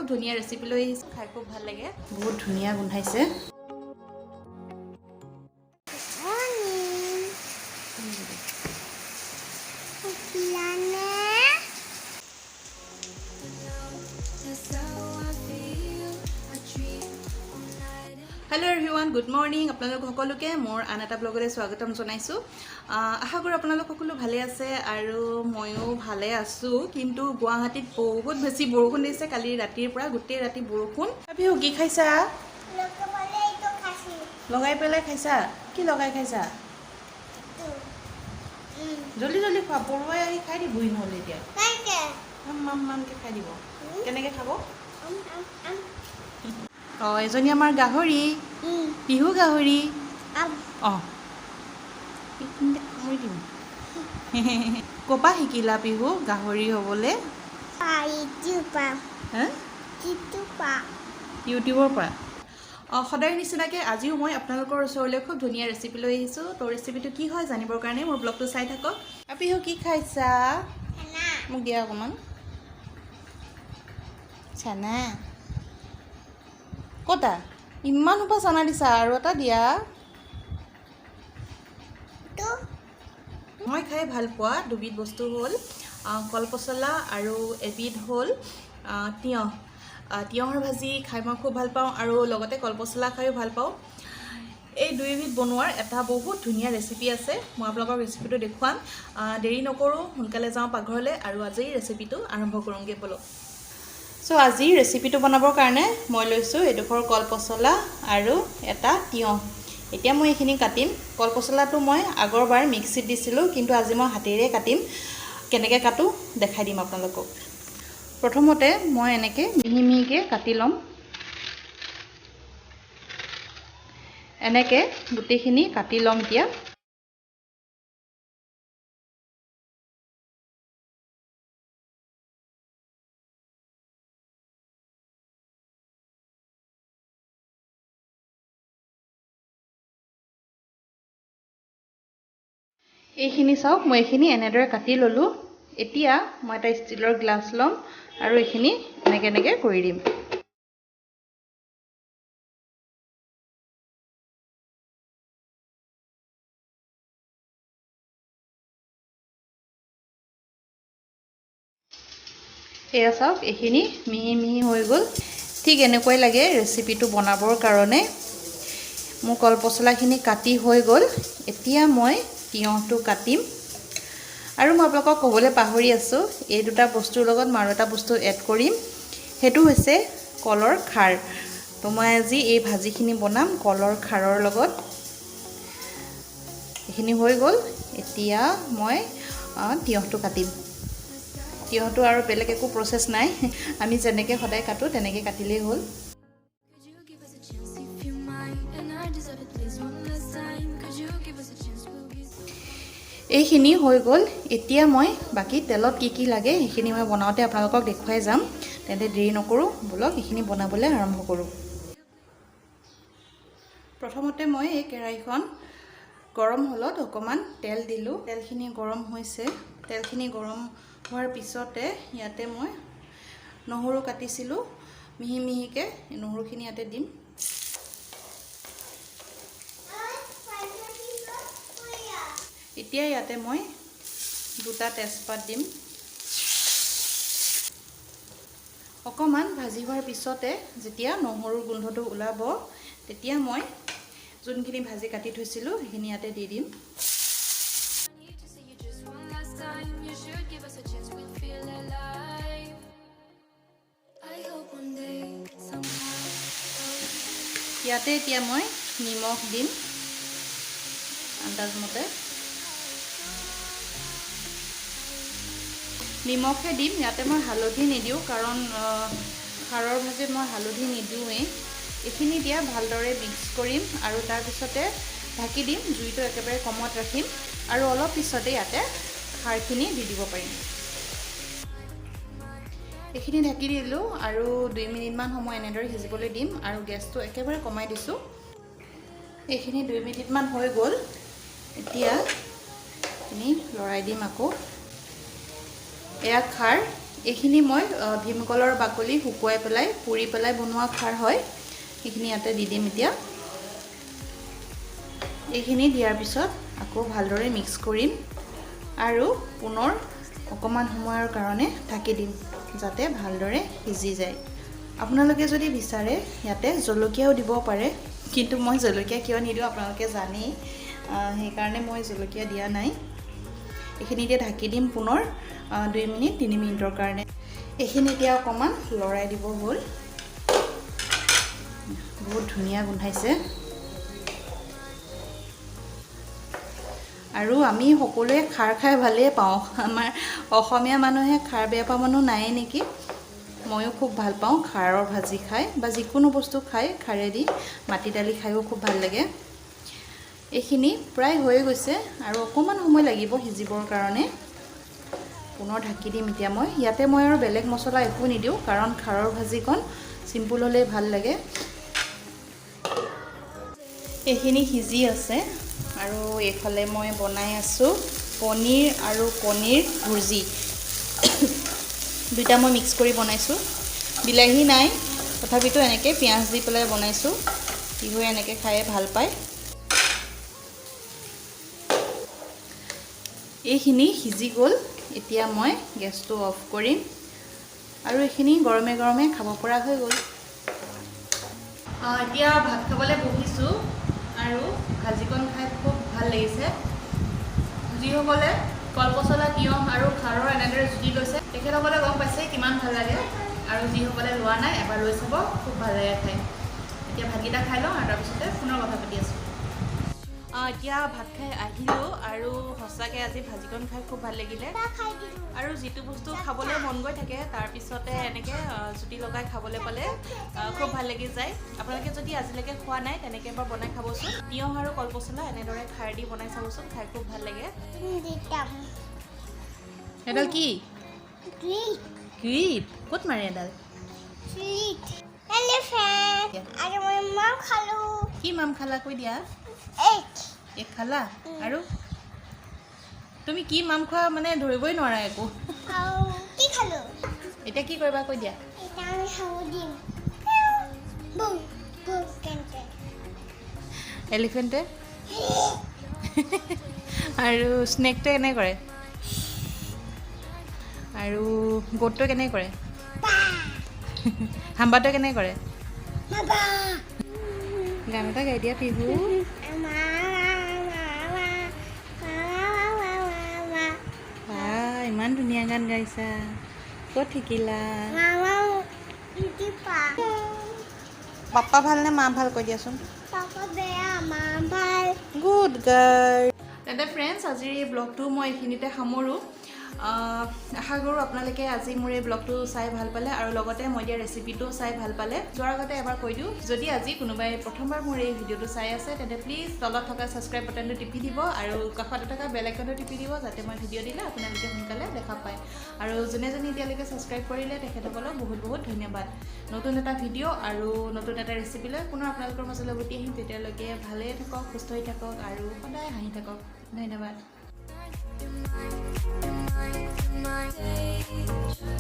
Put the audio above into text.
খুব ধুনীয়া ৰেচিপি লৈ আহিছোঁ, খাই খুব ভাল লাগে, বহুত ধুনীয়া গোন্ধাইছে। Hello' everyone, good morning. আপোনালোক সকলোকে মোৰ আন এটা ব্লগলৈ স্বাগতম জনাইছোঁ। আশা কৰোঁ আপোনালোক সকলো ভালে আছে আৰু ময়ো ভালে আছোঁ। কিন্তু গুৱাহাটীত বহুত বেছি বৰষুণ দিছে, কালি ৰাতিৰ পৰা গোটেই ৰাতি বৰষুণ। বিহু কি খাইছা? লগাই পেলাই খাইছা? কি লগাই খাইছা? জলদি জলদি খোৱা, পৰুৱাই আহি খাই দিবহি নহ'লে এতিয়া। মামকে খাই দিব। কেনেকৈ খাব? অঁ, এজনী আমাৰ গাহৰি, পিহু গাহৰি। অঁ, ক'পা শিকিলা পিহু গাহৰি হ'বলৈ? ইউটিউবৰ পৰা। অঁ, সদায় নিচিনাকৈ আজিও মই আপোনালোকৰ ওচৰলৈ খুব ধুনীয়া ৰেচিপি লৈ আহিছোঁ। তো ৰেচিপিটো কি হয় জানিবৰ কাৰণে মোৰ ব্লগটো চাই থাকক। পিহু কি খাইছা? মোক দিয়া অকণমান। চানা ক'তা? ইমান সোপা চানা দিছা, আৰু এটা দিয়া। মই খাই ভাল পোৱা দুবিধ বস্তু হ'ল কলপচলা আৰু এবিধ হ'ল তিয়ঁহ। তিয়ঁহৰ ভাজি খাই মই খুব ভাল পাওঁ আৰু লগতে কলপচলা খায়ো ভাল পাওঁ। এই দুইবিধ বনোৱাৰ এটা বহুত ধুনীয়া ৰেচিপি আছে, মই আপোনালোকক ৰেচিপিটো দেখুৱাম। দেৰি নকৰোঁ, সোনকালে যাওঁ পাকঘৰলৈ আৰু আজি ৰেচিপিটো আৰম্ভ কৰোঁগৈ ব'লক। চ' আজি ৰেচিপিটো বনাবৰ কাৰণে মই লৈছোঁ এডোখৰ কলপচলা আৰু এটা তিয়ঁহ। এতিয়া মই এইখিনি কাটিম। কলপচলাটো মই আগৰবাৰ মিক্সিত দিছিলোঁ, কিন্তু আজি মই হাতেৰে কাটিম। কেনেকৈ কাটোঁ দেখাই দিম আপোনালোকক। প্ৰথমতে মই এনেকৈ মিহি মিহিকৈ কাটি ল'ম। এনেকৈ গোটেইখিনি কাটি ল'ম এতিয়া। এইখিনি চাওক, মই এইখিনি এনেদৰে কাটি ল'লোঁ। এতিয়া মই এটা ষ্টীলৰ গ্লাছ ল'ম আৰু এইখিনি এনেকৈ কৰি দিম। এয়া চাওক, এইখিনি মিহি মিহি হৈ গ'ল। ঠিক এনেকুৱাই লাগে ৰেচিপিটো বনাবৰ কাৰণে। মোৰ কলপচলাখিনি কাটি হৈ গ'ল। এতিয়া মই তিয়ঁহটো কাটিম। আৰু মই আপোনালোকক ক'বলৈ পাহৰি আছোঁ, এই দুটা বস্তুৰ লগত মই আৰু এটা বস্তু এড কৰিম, সেইটো হৈছে কলৰ খাৰ। তো মই আজি এই ভাজিখিনি বনাম কলৰ খাৰৰ লগত। এইখিনি হৈ গ'ল। এতিয়া মই তিয়ঁহটো কাটিম। তিয়ঁহটো আৰু বেলেগ একো প্ৰচেছ নাই, আমি যেনেকৈ সদায় কাটোঁ তেনেকৈ কাটিলেই হ'ল। এইখিনি হৈ গ'ল। এতিয়া মই বাকী তেলত কি কি লাগে সেইখিনি মই বনাওঁতে আপোনালোকক দেখুৱাই যাম। তেন্তে দেৰি নকৰোঁ, ব'লক এইখিনি বনাবলৈ আৰম্ভ কৰোঁ। প্ৰথমতে মই এই কেৰাহীখন গৰম হ'লত অকণমান তেল দিলোঁ। তেলখিনি গৰম হৈছে। তেলখিনি গৰম হোৱাৰ পিছতে ইয়াতে মই নহৰু কাটিছিলোঁ মিহি মিহিকৈ, নহৰুখিনি ইয়াতে দিম। এতিয়া ইয়াতে মই দুটা তেজপাত দিম। অকণমান ভাজি হোৱাৰ পিছতে যেতিয়া নহৰুৰ গোন্ধটো ওলাব, তেতিয়া মই যোনখিনি ভাজি কাটি থৈছিলোঁ সেইখিনি ইয়াতে দি দিম। ইয়াতে এতিয়া মই নিমখ দিম আন্দাজমতে। নিমখে দিম, ইয়াতে মই হালধি নিদিওঁ, কাৰণ খাৰৰ ভাজিত মই হালধি নিদিওঁৱেই। এইখিনি দিয়া ভালদৰে মিক্স কৰিম আৰু তাৰপিছতে ঢাকি দিম। জুইটো একেবাৰে কমত ৰাখিম আৰু অলপ পিছতে ইয়াতে খাৰখিনি দি দিব পাৰিম। এইখিনি ঢাকি দিলোঁ আৰু 2 মিনিটমান সময় এনেদৰে সিজিবলৈ দিম আৰু গেছটো একেবাৰে কমাই দিছোঁ। এইখিনি 2 মিনিটমান হৈ গ'ল। এতিয়া এইখিনি লৰাই দিম আকৌ। এয়া খাৰ, এইখিনি মই ভীমকলৰ বাকলি শুকুৱাই পেলাই পুৰি পেলাই বনোৱা খাৰ হয় এইখিনি ইয়াতে দি দিম এতিয়া এইখিনি দিয়াৰ পিছত আকৌ ভালদৰে মিক্স কৰিম আৰু পুনৰ অকমান সময়ৰ কাৰণে ঢাকি দিম যাতে ভালদৰে সিজি যায় আপোনালোকে যদি বিচাৰে ইয়াতে জলকীয়াও দিব পাৰে কিন্তু মই জলকীয়া কিয় নিদিও আপোনালোকে জানেই সেই কাৰণে মই জলকীয়া দিয়া নাই এইখিনি দিয়ে ঢাকি দিম পুনৰ 2 মিনিট 3 মিনিটৰ কাৰণে এইখিনি এতিয়া অকমান লৰাই দিব হ'ল বহুত ধুনীয়া গোন্ধাইছে আৰু আমি সকলোৱে খাৰ খাই ভালেই পাওঁ আমাৰ অসমীয়া মানুহে খাৰ বেয়া পোৱা মানুহ নাই নেকি ময়ো খুব ভাল পাওঁ খাৰৰ ভাজি খাই বা যিকোনো বস্তু খাই খাৰেদি মাটি দালি খাইও খুব ভাল লাগে এইখিনি প্ৰায় হৈ গৈছে আৰু অকমান সময় লাগিব সিজিবৰ কাৰণে পুনৰ ঢাকি দিম এতিয়া মই ইয়াতে মই আৰু বেলেগ মছলা একো নিদিও কাৰণ খাৰৰ ভাজিখন সিম্পল হলে ভাল লাগে এইখিনি সিজি আছে আৰু এইফালে মই বনাই আছো পনীৰ আৰু পনীৰ ভুজি দুটা মই মিক্স কৰি বনাইছো বিলাহী নাই তথাপিতো এনেকৈ পিঁয়াজ দি পেলাই বনাইছো ইহৈ এনেকৈ খাই ভাল পায় এইখিনি সিজি গ'ল এতিয়া মই গেছটো অফ কৰিম আৰু এইখিনি গৰমে গৰমে খাব পৰা হৈ গ'ল এতিয়া ভাত খাবলৈ বহিছো আৰু ভাজিকণ খাই খুব ভাল লাগিছে যিসকলে কলপচলা তিয়ঁহ আৰু খাৰৰ এনেদৰে জুতি লৈছে তেখেতসকলে গম পাইছে কিমান ভাল লাগে আৰু যিসকলে লোৱা নাই এবাৰ লৈ চাব খুব ভাল লাগে খাই এতিয়া ভাতকেইটা খাই লওঁ আৰু তাৰপিছতে পুনৰ কথা পাতি আছোঁ এতিয়া ভাত খাই আহিলোঁ আৰু সঁচাকৈ আজি ভাজিকণ খাই খুব ভাল লাগিলে আৰু যিটো বস্তু খাবলৈ মন গৈ থাকে তাৰপিছতে এনেকৈ জুতি লগাই খাবলৈ পালে খুব ভাল লাগি যায় আপোনালোকে যদি আজিলৈকে খোৱা নাই তেনেকৈ এবাৰ বনাই খাবচোন তিয়ঁহ আৰু কলপচলা এনেদৰে খাৰ দি বনাই চাবচোন খাই খুব ভাল লাগে এডাল কি গ্ৰীপ ক'ত মাৰে এডাল কি মাম খালা কৈ দিয়া এক খালা আৰু তুমি কি মাম খোৱা মানে ধৰিবই নোৱাৰা একো কি খালো এতিয়া কি কৰিবা কৈ দিয়া এটা আমি খাও দিম বুম বুম কেনকে এলিফেণ্টে আৰু স্নেকটো কেনে কৰে আৰু গোটটো কেনে কৰে হাম্বাটো কেনে কৰে বাবা গান এটা গাই দিয়া পিহু ইমান ধুনীয়া গান গাইছা ক'ত শিকিলা পাপা ভাল নে মা ভাল কৈ দিয়াচোন গুড গাৰ্ল তেন্তে ফ্ৰেণ্ডছ আজিৰ এই ব্লগটো মই এইখিনিতে সামৰোঁ আশা কৰোঁ আপোনালোকে আজি মোৰ এই ব্লগটো চাই ভাল পালে আৰু লগতে মই দিয়া ৰেচিপিটো চাই ভাল পালে যোৱাৰ আগতে এবাৰ কৈ দিওঁ যদি আজি কোনোবাই প্ৰথমবাৰ মোৰ এই ভিডিঅ'টো চাই আছে তেন্তে প্লিজ তলত থকা ছাবস্ক্ৰাইব বাটনটো টিপি দিব আৰু কাষতে থকা বেল আইকনটো টিপি দিব যাতে মই ভিডিঅ' দিলে আপোনালোকে সোনকালে দেখা পায় আৰু যোনে এতিয়ালৈকে ছাবস্ক্ৰাইব কৰিলে তেখেতসকলক বহুত বহুত ধন্যবাদ নতুন এটা ভিডিঅ' আৰু নতুন এটা ৰেচিপি লৈ পুনৰ আপোনালোকৰ মাজলৈ উভতি আহিম তেতিয়ালৈকে ভালেই থাকক সুস্থ হৈ থাকক আৰু সদায় হাঁহি থাকক ধন্যবাদ my day just